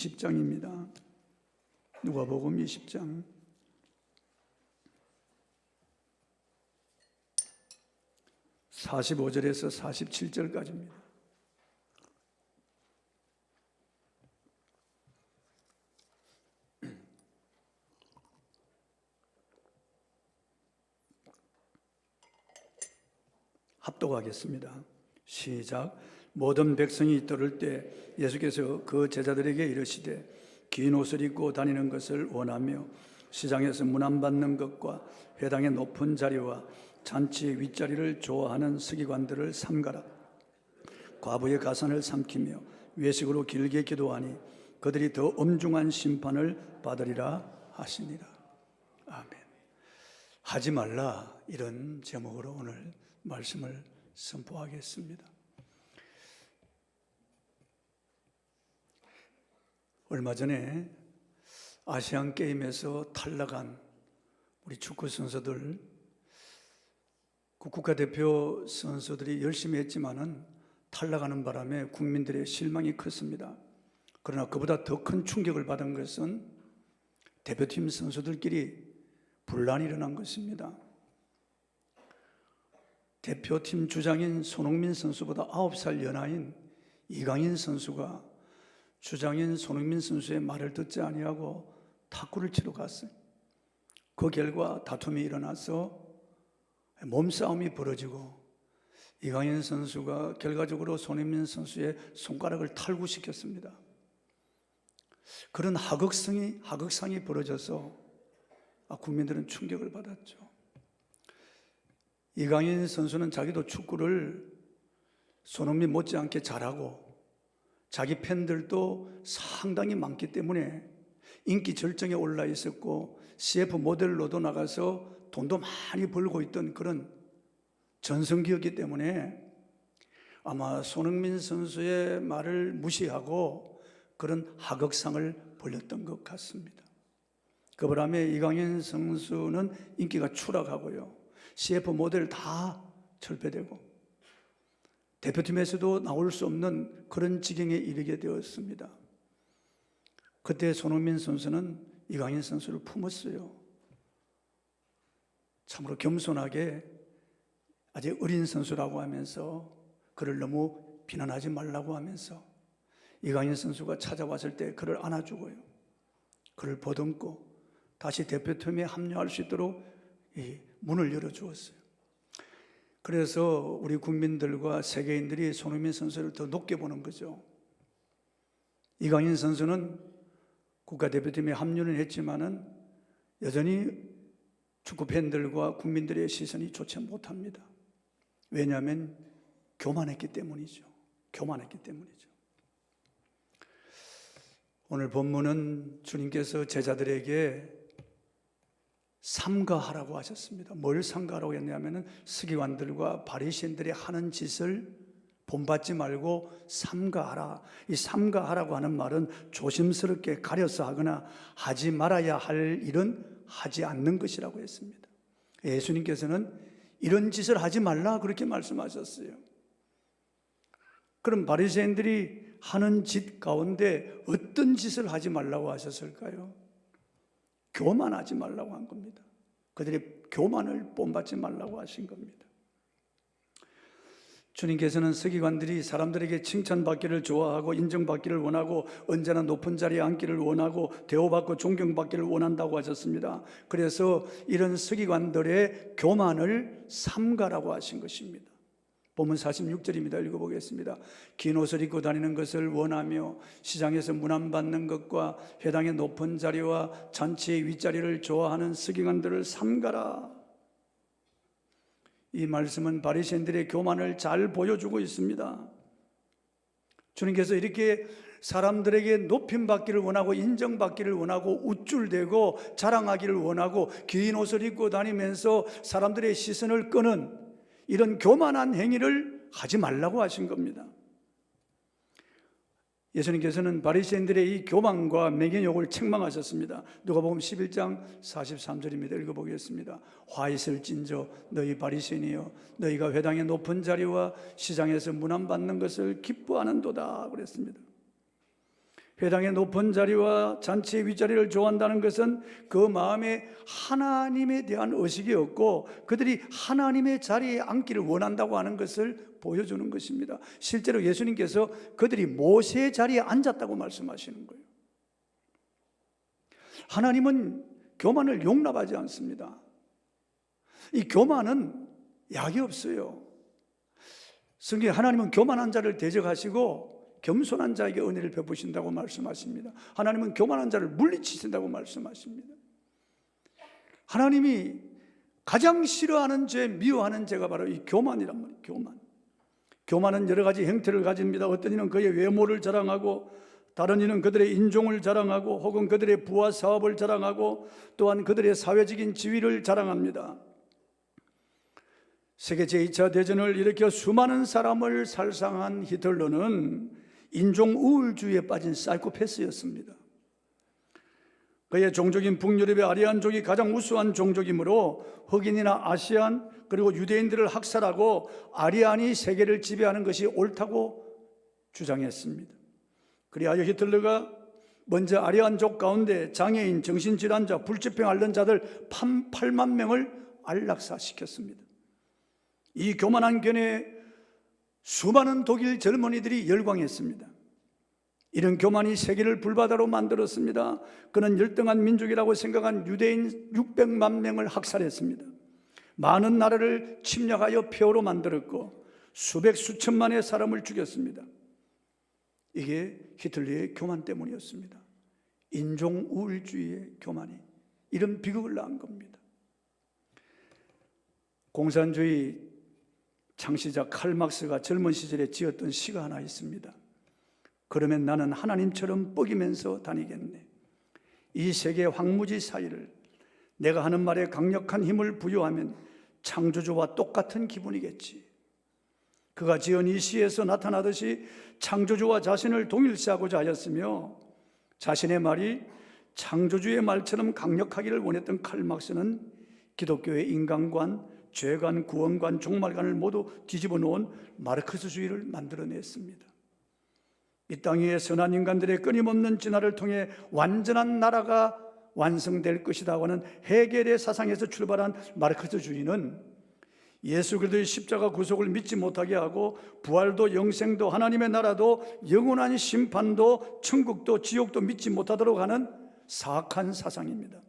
20장입니다. 누가복음 20장 45절에서 47절까지입니다. 합독하겠습니다. 시작. 모든 백성이 들을 때 예수께서 그 제자들에게 이르시되 긴 옷을 입고 다니는 것을 원하며 시장에서 문안받는 것과 회당의 높은 자리와 잔치 윗자리를 좋아하는 서기관들을 삼가라. 과부의 가산을 삼키며 외식으로 길게 기도하니 그들이 더 엄중한 심판을 받으리라 하시니라. 아멘. 하지 말라, 이런 제목으로 오늘 말씀을 선포하겠습니다. 얼마 전에 아시안 게임에서 탈락한 우리 축구 선수들, 국가대표 선수들이 열심히 했지만은 탈락하는 바람에 국민들의 실망이 컸습니다. 그러나 그보다 더 큰 충격을 받은 것은 대표팀 선수들끼리 분란이 일어난 것입니다. 대표팀 주장인 손흥민 선수보다 9살 연하인 이강인 선수가 주장인 손흥민 선수의 말을 듣지 아니하고 탁구를 치러 갔어요. 그 결과 다툼이 일어나서 몸싸움이 벌어지고 이강인 선수가 결과적으로 손흥민 선수의 손가락을 탈구시켰습니다. 그런 하극상이 벌어져서 국민들은 충격을 받았죠. 이강인 선수는 자기도 축구를 손흥민 못지않게 잘하고 자기 팬들도 상당히 많기 때문에 인기 절정에 올라 있었고 CF 모델로도 나가서 돈도 많이 벌고 있던 그런 전성기였기 때문에 아마 손흥민 선수의 말을 무시하고 그런 하극상을 벌였던 것 같습니다. 그 바람에 이강인 선수는 인기가 추락하고요, CF 모델 다 철폐되고 대표팀에서도 나올 수 없는 그런 지경에 이르게 되었습니다. 그때 손흥민 선수는 이강인 선수를 품었어요. 참으로 겸손하게 아직 어린 선수라고 하면서 그를 너무 비난하지 말라고 하면서 이강인 선수가 찾아왔을 때 그를 안아주고요, 그를 보듬고 다시 대표팀에 합류할 수 있도록 문을 열어주었어요. 그래서 우리 국민들과 세계인들이 손흥민 선수를 더 높게 보는 거죠. 이강인 선수는 국가대표팀에 합류는 했지만은 여전히 축구 팬들과 국민들의 시선이 좋지 못합니다. 왜냐하면 교만했기 때문이죠. 오늘 본문은 주님께서 제자들에게 삼가하라고 하셨습니다. 뭘 삼가하라고 했냐면은 서기관들과 바리새인들이 하는 짓을 본받지 말고 삼가하라. 이 삼가하라고 하는 말은 조심스럽게 가려서 하거나 하지 말아야 할 일은 하지 않는 것이라고 했습니다. 예수님께서는 이런 짓을 하지 말라 그렇게 말씀하셨어요. 그럼 바리새인들이 하는 짓 가운데 어떤 짓을 하지 말라고 하셨을까요? 교만하지 말라고 한 겁니다. 그들이 교만을 본받지 말라고 하신 겁니다. 주님께서는 서기관들이 사람들에게 칭찬받기를 좋아하고 인정받기를 원하고 언제나 높은 자리에 앉기를 원하고 대우받고 존경받기를 원한다고 하셨습니다. 그래서 이런 서기관들의 교만을 삼가라고 하신 것입니다. 본문 46절입니다. 읽어보겠습니다. 긴 옷을 입고 다니는 것을 원하며 시장에서 문안받는 것과 회당의 높은 자리와 잔치의 윗자리를 좋아하는 서기관들을 삼가라. 이 말씀은 바리새인들의 교만을 잘 보여주고 있습니다. 주님께서 이렇게 사람들에게 높임받기를 원하고 인정받기를 원하고 우쭐대고 자랑하기를 원하고 긴 옷을 입고 다니면서 사람들의 시선을 끄는 이런 교만한 행위를 하지 말라고 하신 겁니다. 예수님께서는 바리새인들의 이 교만과 맹인욕을 책망하셨습니다. 누가복음 11장 43절입니다. 읽어보겠습니다. 화 있을진저 너희 바리새인이여, 너희가 회당의 높은 자리와 시장에서 문안받는 것을 기뻐하는도다 그랬습니다. 회당의 높은 자리와 잔치의 윗자리를 좋아한다는 것은 그 마음에 하나님에 대한 의식이 없고 그들이 하나님의 자리에 앉기를 원한다고 하는 것을 보여주는 것입니다. 실제로 예수님께서 그들이 모세의 자리에 앉았다고 말씀하시는 거예요. 하나님은 교만을 용납하지 않습니다. 이 교만은 약이 없어요. 성경에 하나님은 교만한 자를 대적하시고 겸손한 자에게 은혜를 베푸신다고 말씀하십니다. 하나님은 교만한 자를 물리치신다고 말씀하십니다. 하나님이 가장 싫어하는 죄, 미워하는 죄가 바로 이 교만이란 말이에요. 교만은 여러 가지 형태를 가집니다. 어떤 이는 그의 외모를 자랑하고, 다른 이는 그들의 인종을 자랑하고, 혹은 그들의 부와 사업을 자랑하고, 또한 그들의 사회적인 지위를 자랑합니다. 세계 제2차 대전을 일으켜 수많은 사람을 살상한 히틀러는 인종 우울주의에 빠진 사이코패스였습니다. 그의 종족인 북유럽의 아리안족이 가장 우수한 종족이므로 흑인이나 아시안 그리고 유대인들을 학살하고 아리안이 세계를 지배하는 것이 옳다고 주장했습니다. 그리하여 히틀러가 먼저 아리안족 가운데 장애인, 정신질환자, 불치병 앓는 자들 8만 명을 안락사시켰습니다. 이 교만한 견해에 수많은 독일 젊은이들이 열광했습니다. 이런 교만이 세계를 불바다로 만들었습니다. 그는 열등한 민족이라고 생각한 유대인 600만 명을 학살했습니다. 많은 나라를 침략하여 폐허로 만들었고 수백 수천만의 사람을 죽였습니다. 이게 히틀러의 교만 때문이었습니다. 인종 우울주의의 교만이 이런 비극을 낳은 겁니다. 공산주의 창시자 칼 막스가 젊은 시절에 지었던 시가 하나 있습니다. 그러면 나는 하나님처럼 뻐기면서 다니겠네. 이 세계 황무지 사이를 내가 하는 말에 강력한 힘을 부여하면 창조주와 똑같은 기분이겠지. 그가 지은 이 시에서 나타나듯이 창조주와 자신을 동일시하고자 하였으며 자신의 말이 창조주의 말처럼 강력하기를 원했던 칼 막스는 기독교의 인간관, 죄관, 구원관, 종말관을 모두 뒤집어 놓은 마르크스주의를 만들어냈습니다. 이 땅 위에 선한 인간들의 끊임없는 진화를 통해 완전한 나라가 완성될 것이라고 하는 헤겔의 사상에서 출발한 마르크스주의는 예수 그리스도의 십자가 구속을 믿지 못하게 하고 부활도 영생도 하나님의 나라도 영원한 심판도 천국도 지옥도 믿지 못하도록 하는 사악한 사상입니다.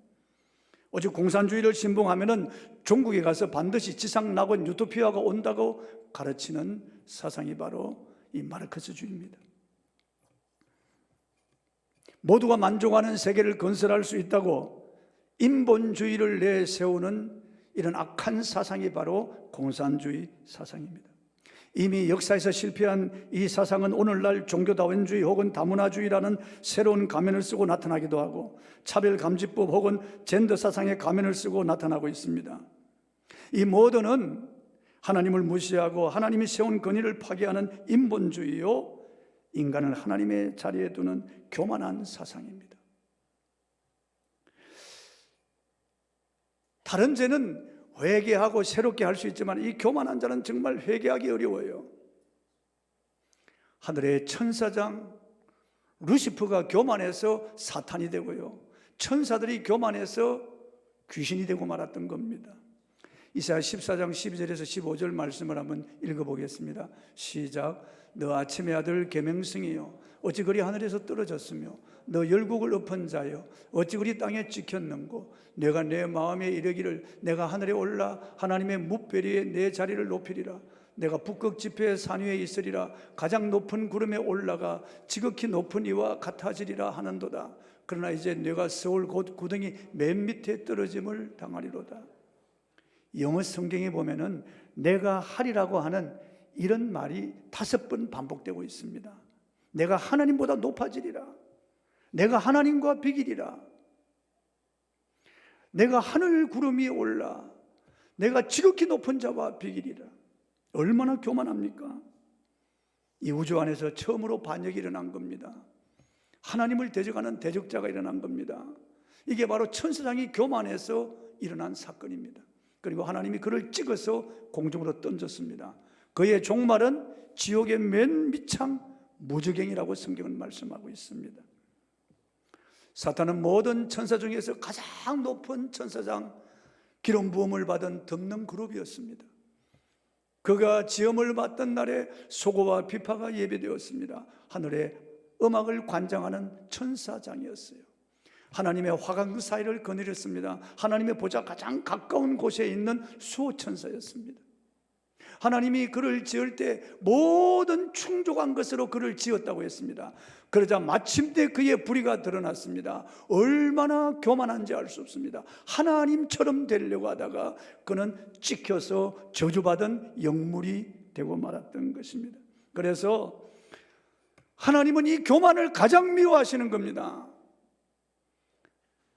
오직 공산주의를 신봉하면은 종국에 가서 반드시 지상낙원 유토피아가 온다고 가르치는 사상이 바로 이 마르크스주의입니다. 모두가 만족하는 세계를 건설할 수 있다고 인본주의를 내세우는 이런 악한 사상이 바로 공산주의 사상입니다. 이미 역사에서 실패한 이 사상은 오늘날 종교다원주의 혹은 다문화주의라는 새로운 가면을 쓰고 나타나기도 하고 차별감지법 혹은 젠더 사상의 가면을 쓰고 나타나고 있습니다. 이 모두는 하나님을 무시하고 하나님이 세운 권위를 파괴하는 인본주의요, 인간을 하나님의 자리에 두는 교만한 사상입니다. 다른 죄는 회개하고 새롭게 할 수 있지만 이 교만한 자는 정말 회개하기 어려워요. 하늘의 천사장 루시퍼가 교만해서 사탄이 되고요, 천사들이 교만해서 귀신이 되고 말았던 겁니다. 이사야 14장 12절에서 15절 말씀을 한번 읽어보겠습니다. 시작. 너 아침의 아들 계명성이요 어찌 그리 하늘에서 떨어졌으며 너 열국을 엎은 자여 어찌 그리 땅에 찍혔는고 내가 내 마음에 이르기를 내가 하늘에 올라 하나님의 뭇배리에 내 자리를 높이리라. 내가 북극 지폐의 산 위에 있으리라. 가장 높은 구름에 올라가 지극히 높은 이와 같아지리라 하는도다. 그러나 이제 내가 서울 곧 구덩이 맨 밑에 떨어짐을 당하리로다. 영어 성경에 보면은 내가 하리라고 하는 이런 말이 5번 반복되고 있습니다. 내가 하나님보다 높아지리라. 내가 하나님과 비기리라. 내가 하늘 구름이 올라 내가 지극히 높은 자와 비기리라. 얼마나 교만합니까? 이 우주 안에서 처음으로 반역이 일어난 겁니다. 하나님을 대적하는 대적자가 일어난 겁니다. 이게 바로 천사장이 교만해서 일어난 사건입니다. 그리고 하나님이 그를 찍어서 공중으로 던졌습니다. 그의 종말은 지옥의 맨 밑창 무저갱이라고 성경은 말씀하고 있습니다. 사탄은 모든 천사 중에서 가장 높은 천사장, 기름 부음을 받은 덤는 그룹이었습니다. 그가 지음을 받던 날에 소고와 비파가 예배되었습니다. 하늘에 음악을 관장하는 천사장이었어요. 하나님의 화강 사이를 거느렸습니다. 하나님의 보좌 가장 가까운 곳에 있는 수호천사였습니다. 하나님이 그를 지을 때 모든 충족한 것으로 그를 지었다고 했습니다. 그러자 마침내 그의 불의가 드러났습니다. 얼마나 교만한지 알 수 없습니다. 하나님처럼 되려고 하다가 그는 찍혀서 저주받은 영물이 되고 말았던 것입니다. 그래서 하나님은 이 교만을 가장 미워하시는 겁니다.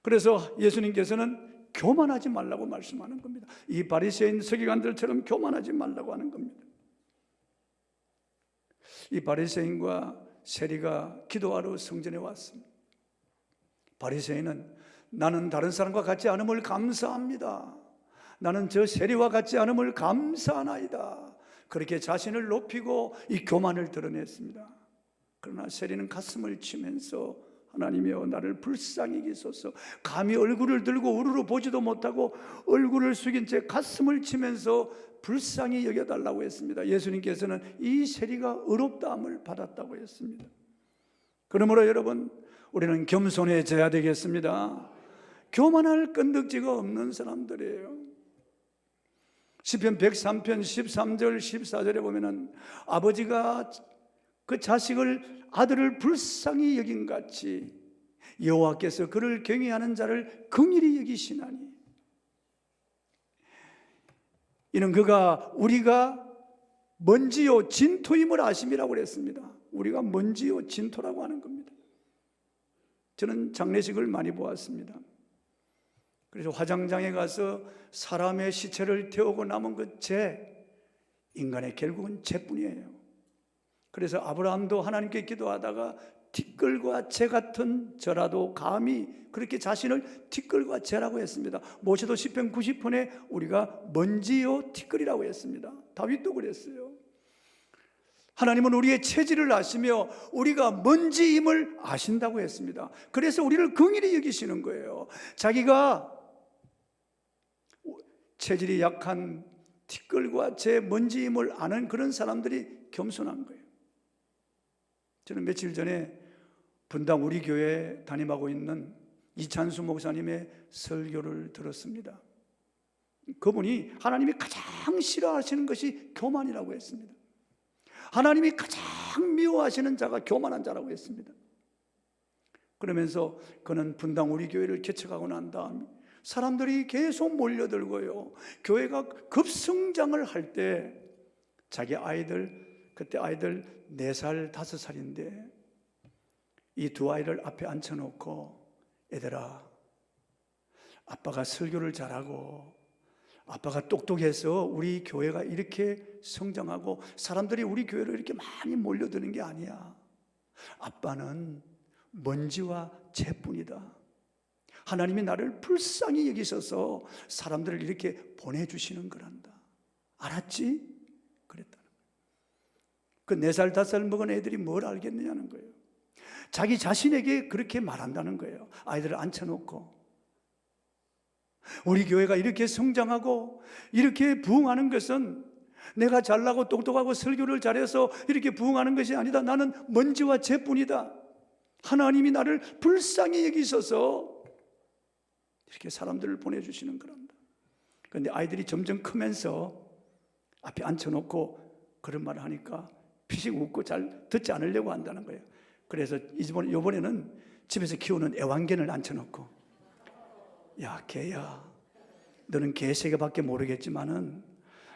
그래서 예수님께서는 교만하지 말라고 말씀하는 겁니다. 이 바리새인 서기관들처럼 교만하지 말라고 하는 겁니다. 이 바리새인과 세리가 기도하러 성전에 왔습니다. 바리새인은 나는 다른 사람과 같지 않음을 감사합니다. 나는 저 세리와 같지 않음을 감사하나이다. 그렇게 자신을 높이고 이 교만을 드러냈습니다. 그러나 세리는 가슴을 치면서 하나님이여 나를 불쌍히 여기소서. 감히 얼굴을 들고 우르르 보지도 못하고 얼굴을 숙인 채 가슴을 치면서 불쌍히 여겨달라고 했습니다. 예수님께서는 이 세리가 의롭다함을 받았다고 했습니다. 그러므로 여러분, 우리는 겸손해져야 되겠습니다. 교만할 건덕지가 없는 사람들이에요. 시편 103편 13절 14절에 보면은 아버지가 그 자식을 아들을 불쌍히 여긴 같이 여호와께서 그를 경외하는 자를 긍휼히 여기시나니, 이는 그가 우리가 먼지요 진토임을 아심이라고 그랬습니다. 우리가 먼지요 진토라고 하는 겁니다. 저는 장례식을 많이 보았습니다. 그래서 화장장에 가서 사람의 시체를 태우고 남은 그 재, 인간의 결국은 재뿐이에요. 그래서 아브라함도 하나님께 기도하다가 티끌과 재 같은 저라도 감히 그렇게 자신을 티끌과 재라고 했습니다. 모세도 시편 90편에 우리가 먼지요 티끌이라고 했습니다. 다윗도 그랬어요. 하나님은 우리의 체질을 아시며 우리가 먼지임을 아신다고 했습니다. 그래서 우리를 긍휼히 여기시는 거예요. 자기가 체질이 약한 티끌과 재, 먼지임을 아는 그런 사람들이 겸손한 거예요. 저는 며칠 전에 분당 우리 교회에 담임하고 있는 이찬수 목사님의 설교를 들었습니다. 그분이 하나님이 가장 싫어하시는 것이 교만이라고 했습니다. 하나님이 가장 미워하시는 자가 교만한 자라고 했습니다. 그러면서 그는 분당 우리 교회를 개척하고 난 다음 사람들이 계속 몰려들고요, 교회가 급성장을 할 때 자기 아이들, 그때 아이들 4살, 5살인데 이 두 아이를 앞에 앉혀놓고 얘들아, 아빠가 설교를 잘하고 아빠가 똑똑해서 우리 교회가 이렇게 성장하고 사람들이 우리 교회로 이렇게 많이 몰려드는 게 아니야. 아빠는 먼지와 재뿐이다. 하나님이 나를 불쌍히 여기셔서 사람들을 이렇게 보내주시는 거란다. 알았지? 그랬다. 그 4살, 5살 먹은 애들이 뭘 알겠느냐는 거예요. 자기 자신에게 그렇게 말한다는 거예요. 아이들을 앉혀놓고 우리 교회가 이렇게 성장하고 이렇게 부흥하는 것은 내가 잘나고 똑똑하고 설교를 잘해서 이렇게 부흥하는 것이 아니다. 나는 먼지와 재뿐이다. 하나님이 나를 불쌍히 여기셔서 이렇게 사람들을 보내주시는 거란다. 그런데 아이들이 점점 크면서 앞에 앉혀놓고 그런 말을 하니까 피식 웃고 잘 듣지 않으려고 한다는 거예요. 그래서 이번에는 집에서 키우는 애완견을 앉혀놓고, 야 개야, 너는 개 세계밖에 모르겠지만은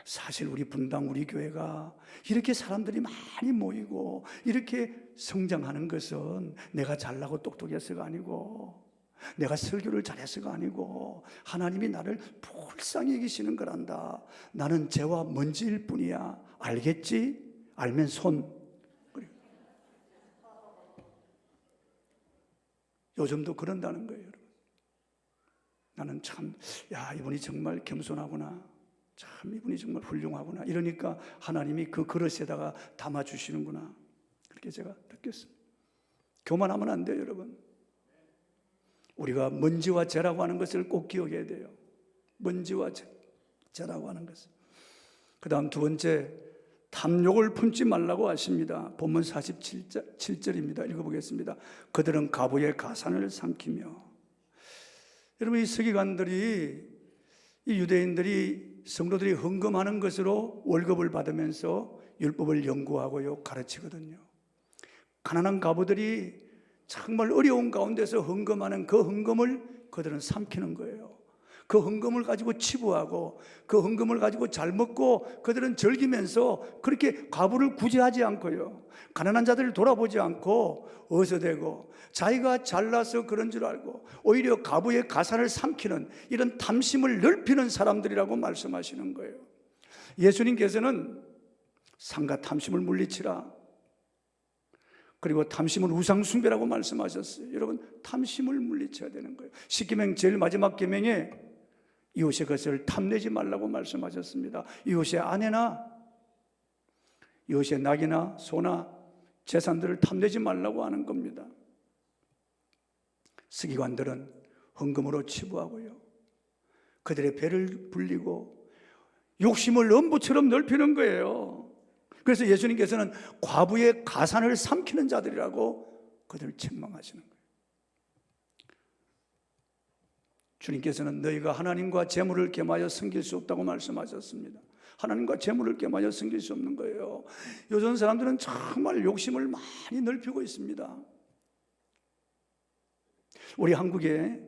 사실 우리 분당 우리 교회가 이렇게 사람들이 많이 모이고 이렇게 성장하는 것은 내가 잘나고 똑똑해서가 아니고 내가 설교를 잘해서가 아니고 하나님이 나를 불쌍히 여기시는 거란다. 나는 재와 먼지일 뿐이야. 알겠지? 알면 손. 요즘도 그런다는 거예요, 여러분. 나는 참, 야, 이분이 정말 겸손하구나. 참, 이분이 정말 훌륭하구나. 이러니까 하나님이 그 그릇에다가 담아주시는구나. 그렇게 제가 느꼈습니다. 교만하면 안 돼요, 여러분. 우리가 먼지와 재라고 하는 것을 꼭 기억해야 돼요. 먼지와 재라고 하는 것을. 그 다음 두 번째, 탐욕을 품지 말라고 하십니다. 본문 47절입니다. 읽어보겠습니다. 그들은 가부의 가산을 삼키며. 여러분, 이 서기관들이, 이 유대인들이 성도들이 헌금하는 것으로 월급을 받으면서 율법을 연구하고요, 가르치거든요. 가난한 가부들이 정말 어려운 가운데서 헌금하는 그 헌금을 그들은 삼키는 거예요. 그 헌금을 가지고 치부하고 그 헌금을 가지고 잘 먹고 그들은 즐기면서 그렇게 가부를 구제하지 않고요, 가난한 자들을 돌아보지 않고 어서대고 자기가 잘나서 그런 줄 알고 오히려 가부의 가산을 삼키는 이런 탐심을 넓히는 사람들이라고 말씀하시는 거예요. 예수님께서는 상과 탐심을 물리치라, 그리고 탐심은 우상숭배라고 말씀하셨어요. 여러분, 탐심을 물리쳐야 되는 거예요. 십계명 제일 마지막 계명에 이웃의 것을 탐내지 말라고 말씀하셨습니다. 이웃의 아내나 이웃의 낙이나 소나 재산들을 탐내지 말라고 하는 겁니다. 서기관들은 헌금으로 치부하고요, 그들의 배를 불리고 욕심을 엄부처럼 넓히는 거예요. 그래서 예수님께서는 과부의 가산을 삼키는 자들이라고 그들을 책망하시는 거예요. 주님께서는 너희가 하나님과 재물을 겸하여 섬길 수 없다고 말씀하셨습니다. 하나님과 재물을 겸하여 섬길 수 없는 거예요. 요즘 사람들은 정말 욕심을 많이 넓히고 있습니다. 우리 한국에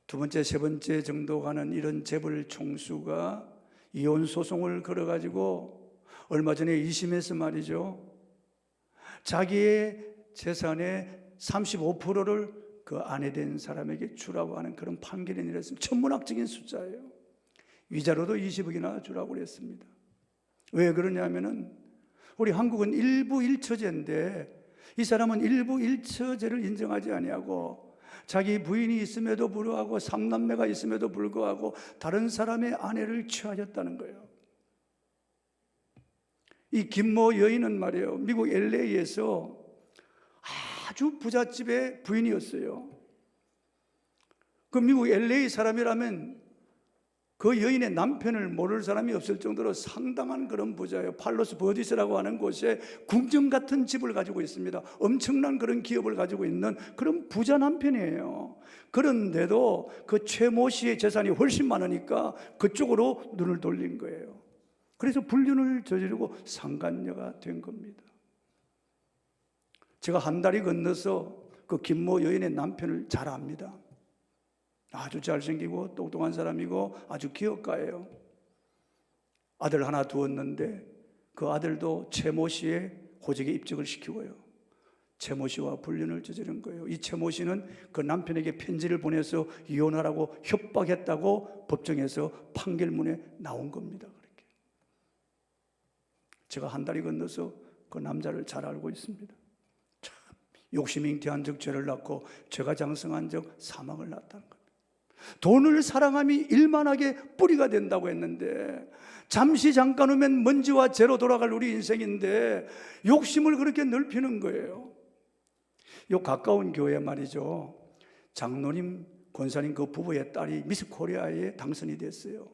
두 번째, 세 번째 정도 가는 이런 재벌 총수가 이혼 소송을 걸어가지고 얼마 전에 2심에서 말이죠, 자기의 재산의 35%를 그 아내 된 사람에게 주라고 하는 그런 판결이 내렸습니다. 천문학적인 숫자예요. 위자료도 20억이나 주라고 그랬습니다. 왜 그러냐면은 우리 한국은 일부 일처제인데 이 사람은 일부 일처제를 인정하지 아니하고 자기 부인이 있음에도 불구하고 삼남매가 있음에도 불구하고 다른 사람의 아내를 취하였다는 거예요. 이 김모 여인은 말이에요, 미국 LA에서 아주 부잣집의 부인이었어요. 그 미국 LA 사람이라면 그 여인의 남편을 모를 사람이 없을 정도로 상당한 그런 부자예요. 팔로스 버디스라고 하는 곳에 궁정 같은 집을 가지고 있습니다. 엄청난 그런 기업을 가지고 있는 그런 부자 남편이에요. 그런데도 그 최모 씨의 재산이 훨씬 많으니까 그쪽으로 눈을 돌린 거예요. 그래서 불륜을 저지르고 상간녀가 된 겁니다. 제가 한 달이 건너서 그 김모 여인의 남편을 잘 압니다. 아주 잘생기고 똑똑한 사람이고 아주 기업가예요. 아들 하나 두었는데 그 아들도 최모 씨의 호적에 입적을 시키고요, 최모 씨와 불륜을 저지른 거예요. 이 최모 씨는 그 남편에게 편지를 보내서 이혼하라고 협박했다고 법정에서 판결문에 나온 겁니다. 그렇게 제가 한 달이 건너서 그 남자를 잘 알고 있습니다. 참 욕심이 잉태한 적 죄를 낳고 죄가 장성한 적 사망을 낳았다는 겁니다. 돈을 사랑함이 일만하게 뿌리가 된다고 했는데 잠시 잠깐 후면 먼지와 재로 돌아갈 우리 인생인데 욕심을 그렇게 넓히는 거예요. 요 가까운 교회 말이죠, 장로님, 권사님 그 부부의 딸이 미스 코리아에 당선이 됐어요.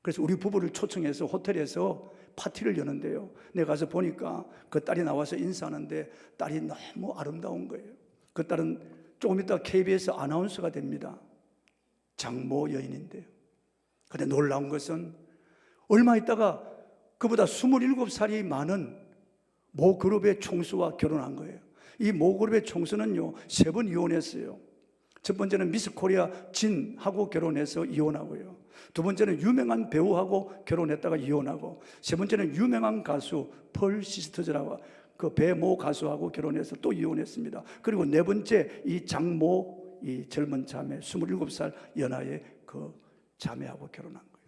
그래서 우리 부부를 초청해서 호텔에서 파티를 여는데요, 내가 가서 보니까 그 딸이 나와서 인사하는데 딸이 너무 아름다운 거예요. 그 딸은 조금 있다 KBS 아나운서가 됩니다. 장모 여인인데요. 그런데 놀라운 것은 얼마 있다가 그보다 27살이 많은 모 그룹의 총수와 결혼한 거예요. 이 모 그룹의 총수는요 3번 이혼했어요. 첫 번째는 미스 코리아 진하고 결혼해서 이혼하고요, 두 번째는 유명한 배우하고 결혼했다가 이혼하고, 세 번째는 유명한 가수 펄 시스터즈라고 그 배모 가수하고 결혼해서 또 이혼했습니다. 그리고 네 번째 이 장모, 이 젊은 자매 27살 연하의 그 자매하고 결혼한 거예요.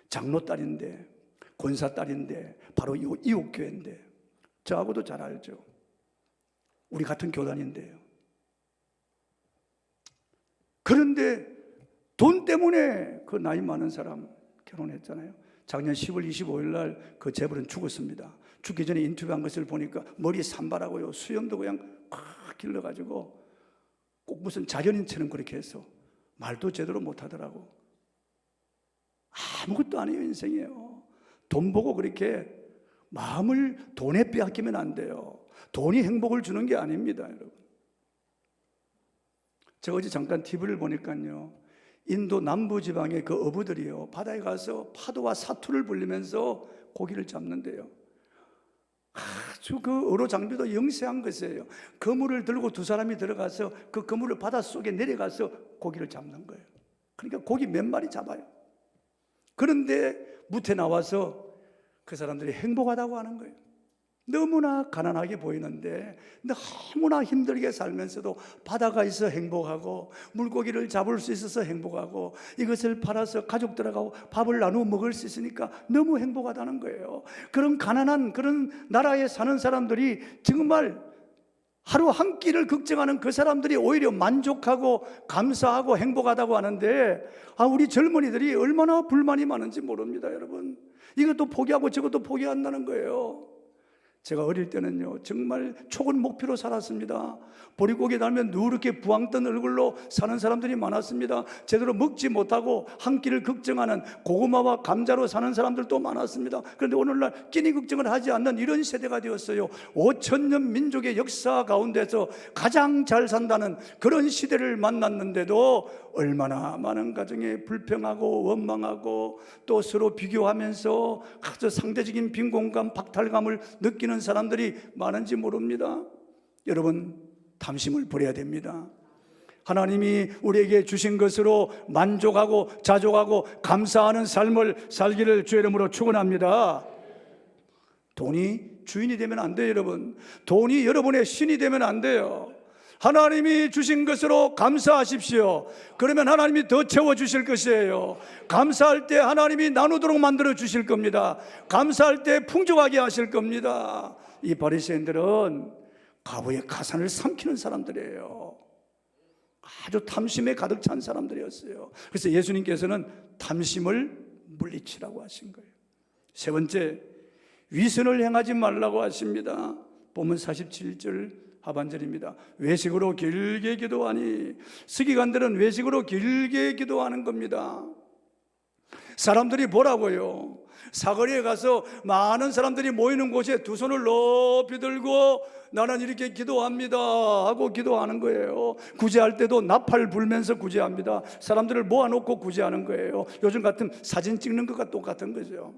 장로 딸인데, 권사 딸인데, 바로 이웃 교회인데, 저하고도 잘 알죠. 우리 같은 교단인데요. 그런데 돈 때문에 그 나이 많은 사람 결혼했잖아요. 작년 10월 25일 날 그 재벌은 죽었습니다. 죽기 전에 인터뷰한 것을 보니까 머리 산발하고요, 수염도 그냥 콱 길러가지고 꼭 무슨 자연인처럼 그렇게 해서 말도 제대로 못하더라고. 아무것도 아니에요. 인생이에요. 돈 보고 그렇게 마음을 돈에 빼앗기면 안 돼요. 돈이 행복을 주는 게 아닙니다, 여러분. 제가 어제 잠깐 TV를 보니까요, 인도 남부지방의 그 어부들이요, 바다에 가서 파도와 사투를 불리면서 고기를 잡는데요, 아주 그 어로 장비도 영세한 것이에요. 그물을 들고 두 사람이 들어가서 그 그물을 바닷속에 내려가서 고기를 잡는 거예요. 그러니까 고기 몇 마리 잡아요. 그런데 무태 나와서 그 사람들이 행복하다고 하는 거예요. 너무나 가난하게 보이는데 너무나 힘들게 살면서도 바다가 있어 행복하고 물고기를 잡을 수 있어서 행복하고 이것을 팔아서 가족들하고 밥을 나누어 먹을 수 있으니까 너무 행복하다는 거예요. 그런 가난한 그런 나라에 사는 사람들이 정말 하루 한 끼를 걱정하는 그 사람들이 오히려 만족하고 감사하고 행복하다고 하는데, 우리 젊은이들이 얼마나 불만이 많은지 모릅니다, 여러분. 이것도 포기하고 저것도 포기한다는 거예요. 제가 어릴 때는요, 정말 촉은 목표로 살았습니다. 보릿고개 달면 누렇게 부황 뜬 얼굴로 사는 사람들이 많았습니다. 제대로 먹지 못하고 한 끼를 걱정하는 고구마와 감자로 사는 사람들도 많았습니다. 그런데 오늘날 끼니 걱정을 하지 않는 이런 세대가 되었어요. 5천년 민족의 역사 가운데서 가장 잘 산다는 그런 시대를 만났는데도 얼마나 많은 가정에 불평하고 원망하고 또 서로 비교하면서 아주 상대적인 빈곤감, 박탈감을 느끼는 사람들이 많은지 모릅니다. 여러분, 탐심을 버려야 됩니다. 하나님이 우리에게 주신 것으로 만족하고 자족하고 감사하는 삶을 살기를 주의 이름으로 축원합니다. 돈이 주인이 되면 안 돼요, 여러분. 돈이 여러분의 신이 되면 안 돼요. 하나님이 주신 것으로 감사하십시오. 그러면 하나님이 더 채워주실 것이에요. 감사할 때 하나님이 나누도록 만들어 주실 겁니다. 감사할 때 풍족하게 하실 겁니다. 이 바리새인들은 가부의 가산을 삼키는 사람들이에요. 아주 탐심에 가득 찬 사람들이었어요. 그래서 예수님께서는 탐심을 물리치라고 하신 거예요. 세 번째, 위선을 행하지 말라고 하십니다. 본문 47절 하반절입니다. 외식으로 길게 기도하니, 서기관들은 외식으로 길게 기도하는 겁니다. 사람들이 보라고요. 사거리에 가서 많은 사람들이 모이는 곳에 두 손을 높이 들고 나는 이렇게 기도합니다 하고 기도하는 거예요. 구제할 때도 나팔 불면서 구제합니다. 사람들을 모아놓고 구제하는 거예요. 요즘 같은 사진 찍는 것과 똑같은 거죠.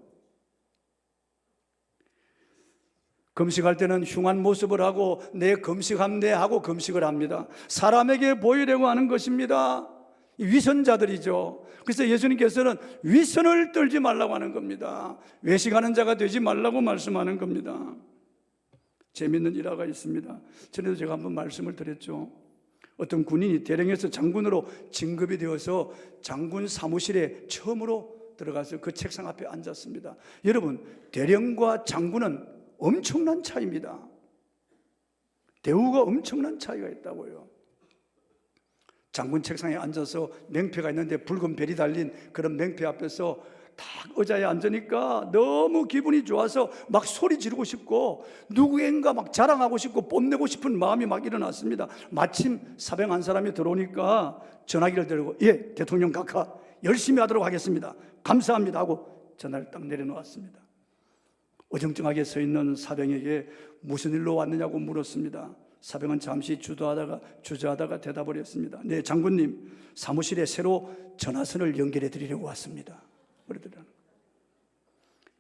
금식할 때는 흉한 모습을 하고 내 금식함내 하고 금식을 합니다. 사람에게 보이려고 하는 것입니다. 위선자들이죠. 그래서 예수님께서는 위선을 떨지 말라고 하는 겁니다. 외식하는 자가 되지 말라고 말씀하는 겁니다. 재미있는 일화가 있습니다. 전에도 제가 한번 말씀을 드렸죠. 어떤 군인이 대령에서 장군으로 진급이 되어서 장군 사무실에 처음으로 들어가서 그 책상 앞에 앉았습니다. 여러분, 대령과 장군은 엄청난 차이입니다. 대우가 엄청난 차이가 있다고요. 장군 책상에 앉아서 맹패가 있는데 붉은 별이 달린 그런 맹패 앞에서 딱 의자에 앉으니까 너무 기분이 좋아서 막 소리 지르고 싶고 누구인가 막 자랑하고 싶고 뽐내고 싶은 마음이 막 일어났습니다. 마침 사병 한 사람이 들어오니까 전화기를 들고, 예, 대통령 각하 열심히 하도록 하겠습니다, 감사합니다 하고 전화를 딱 내려놓았습니다. 어정쩡하게 서 있는 사병에게 무슨 일로 왔느냐고 물었습니다. 사병은 잠시 주저하다가 대답을 했습니다. 네, 장군님, 사무실에 새로 전화선을 연결해 드리려고 왔습니다. 그러더라고요.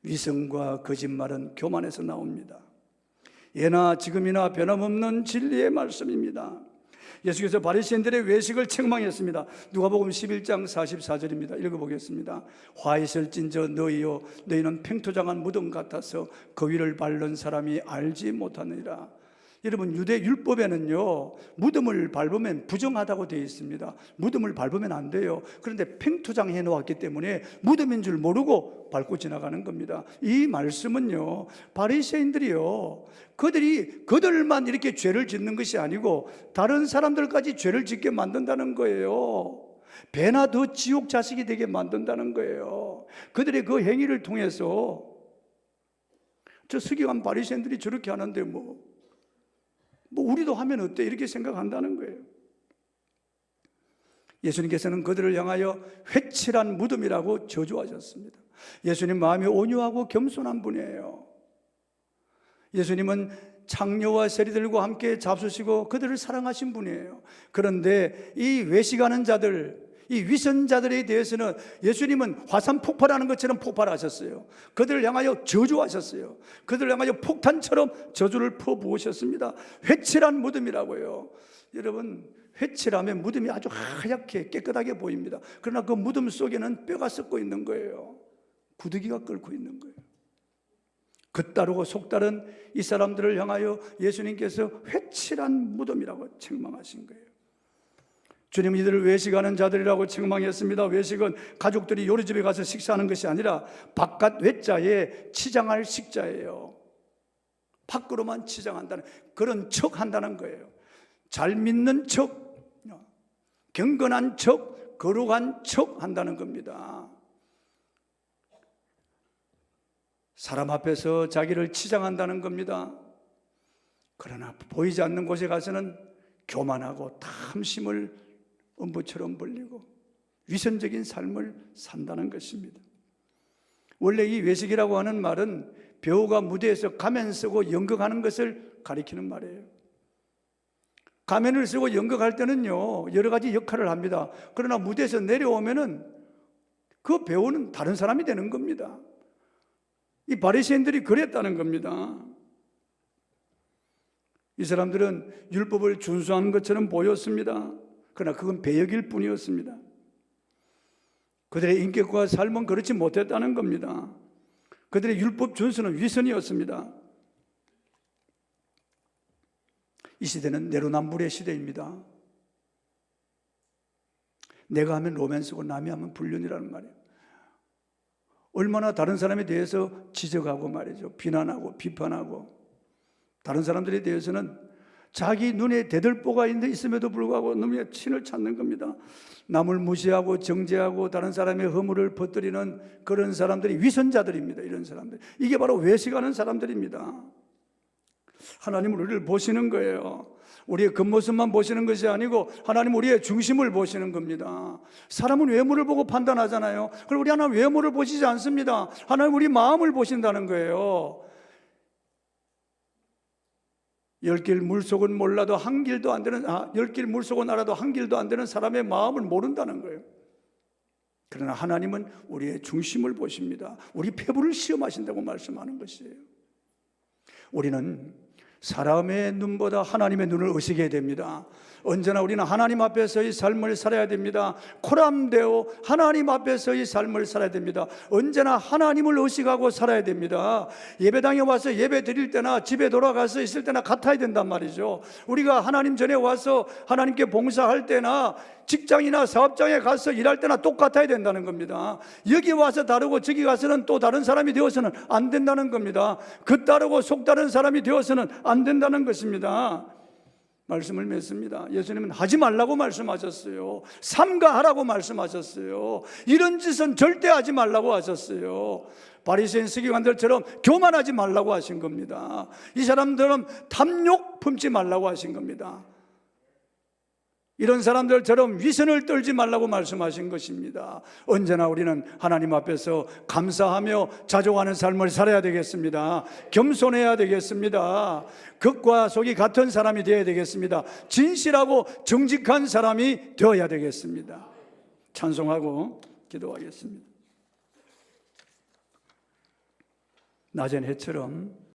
위선과 거짓말은 교만에서 나옵니다. 예나 지금이나 변함없는 진리의 말씀입니다. 예수께서 바리새인들의 외식을 책망했습니다. 누가복음 11장 44절입니다. 읽어보겠습니다. 화 있을진저 너희요, 너희는 팽토장한 무덤 같아서 그 위를 밟는 사람이 알지 못하느니라. 여러분, 유대 율법에는요, 무덤을 밟으면 부정하다고 되어 있습니다. 무덤을 밟으면 안 돼요. 그런데 팽토장 해놓았기 때문에 무덤인 줄 모르고 밟고 지나가는 겁니다. 이 말씀은요, 바리새인들이요, 그들만 이렇게 죄를 짓는 것이 아니고 다른 사람들까지 죄를 짓게 만든다는 거예요. 배나 더 지옥 자식이 되게 만든다는 거예요. 그들의 그 행위를 통해서 저 서기관 바리새인들이 저렇게 하는데 뭐 우리도 하면 어때? 이렇게 생각한다는 거예요. 예수님께서는 그들을 향하여 회칠한 무덤이라고 저주하셨습니다. 예수님 마음이 온유하고 겸손한 분이에요. 예수님은 창녀와 세리들과 함께 잡수시고 그들을 사랑하신 분이에요. 그런데 이 외식하는 자들, 이 위선자들에 대해서는 예수님은 화산 폭발하는 것처럼 폭발하셨어요. 그들을 향하여 저주하셨어요. 그들을 향하여 폭탄처럼 저주를 퍼부으셨습니다. 회칠한 무덤이라고요. 여러분, 회칠하면 무덤이 아주 하얗게 깨끗하게 보입니다. 그러나 그 무덤 속에는 뼈가 썩고 있는 거예요. 구더기가 끓고 있는 거예요. 겉다르고 속다른 이 사람들을 향하여 예수님께서 회칠한 무덤이라고 책망하신 거예요. 주님은 이들을 외식하는 자들이라고 책망했습니다. 외식은 가족들이 요리집에 가서 식사하는 것이 아니라 바깥 외자에 치장할 식자예요. 밖으로만 치장한다는, 그런 척 한다는 거예요. 잘 믿는 척, 경건한 척, 거룩한 척 한다는 겁니다. 사람 앞에서 자기를 치장한다는 겁니다. 그러나 보이지 않는 곳에 가서는 교만하고 탐심을 음부처럼 벌리고 위선적인 삶을 산다는 것입니다. 원래 이 외식이라고 하는 말은 배우가 무대에서 가면 쓰고 연극하는 것을 가리키는 말이에요. 가면을 쓰고 연극할 때는요, 여러 가지 역할을 합니다. 그러나 무대에서 내려오면은 그 배우는 다른 사람이 되는 겁니다. 이 바리새인들이 그랬다는 겁니다. 이 사람들은 율법을 준수하는 것처럼 보였습니다. 그러나 그건 배역일 뿐이었습니다. 그들의 인격과 삶은 그렇지 못했다는 겁니다. 그들의 율법 준수는 위선이었습니다. 이 시대는 내로남불의 시대입니다. 내가 하면 로맨스고 남이 하면 불륜이라는 말이에요. 얼마나 다른 사람에 대해서 지적하고 말이죠. 비난하고 비판하고, 다른 사람들에 대해서는 자기 눈에 대들보가 있음에도 불구하고 놈의 친을 찾는 겁니다. 남을 무시하고 정죄하고 다른 사람의 허물을 퍼뜨리는 그런 사람들이 위선자들입니다. 이런 사람들, 이게 바로 외식하는 사람들입니다. 하나님은 우리를 보시는 거예요. 우리의 겉모습만 보시는 것이 아니고 하나님은 우리의 중심을 보시는 겁니다. 사람은 외모를 보고 판단하잖아요. 그럼 우리 하나님 외모를 보시지 않습니다. 하나님 우리 마음을 보신다는 거예요. 10길 물속은 몰라도 한 길도 안 되는, 10길 물속은 알아도 한 길도 안 되는 사람의 마음을 모른다는 거예요. 그러나 하나님은 우리의 중심을 보십니다. 우리 폐부를 시험하신다고 말씀하는 것이에요. 우리는 사람의 눈보다 하나님의 눈을 의식해야 됩니다. 언제나 우리는 하나님 앞에서의 삶을 살아야 됩니다. 코람데오 하나님 앞에서의 삶을 살아야 됩니다. 언제나 하나님을 의식하고 살아야 됩니다. 예배당에 와서 예배 드릴 때나 집에 돌아가서 있을 때나 같아야 된단 말이죠. 우리가 하나님 전에 와서 하나님께 봉사할 때나 직장이나 사업장에 가서 일할 때나 똑같아야 된다는 겁니다. 여기 와서 다르고 저기 가서는 또 다른 사람이 되어서는 안 된다는 겁니다. 겉다르고 속다른 사람이 되어서는 안 된다는 것입니다. 말씀을 맺습니다. 예수님은 하지 말라고 말씀하셨어요. 삼가하라고 말씀하셨어요. 이런 짓은 절대 하지 말라고 하셨어요. 바리새인 서기관들처럼 교만하지 말라고 하신 겁니다. 이 사람들은 탐욕 품지 말라고 하신 겁니다. 이런 사람들처럼 위선을 떨지 말라고 말씀하신 것입니다. 언제나 우리는 하나님 앞에서 감사하며 자족하는 삶을 살아야 되겠습니다. 겸손해야 되겠습니다. 겉과 속이 같은 사람이 되어야 되겠습니다. 진실하고 정직한 사람이 되어야 되겠습니다. 찬송하고 기도하겠습니다. 낮은 해처럼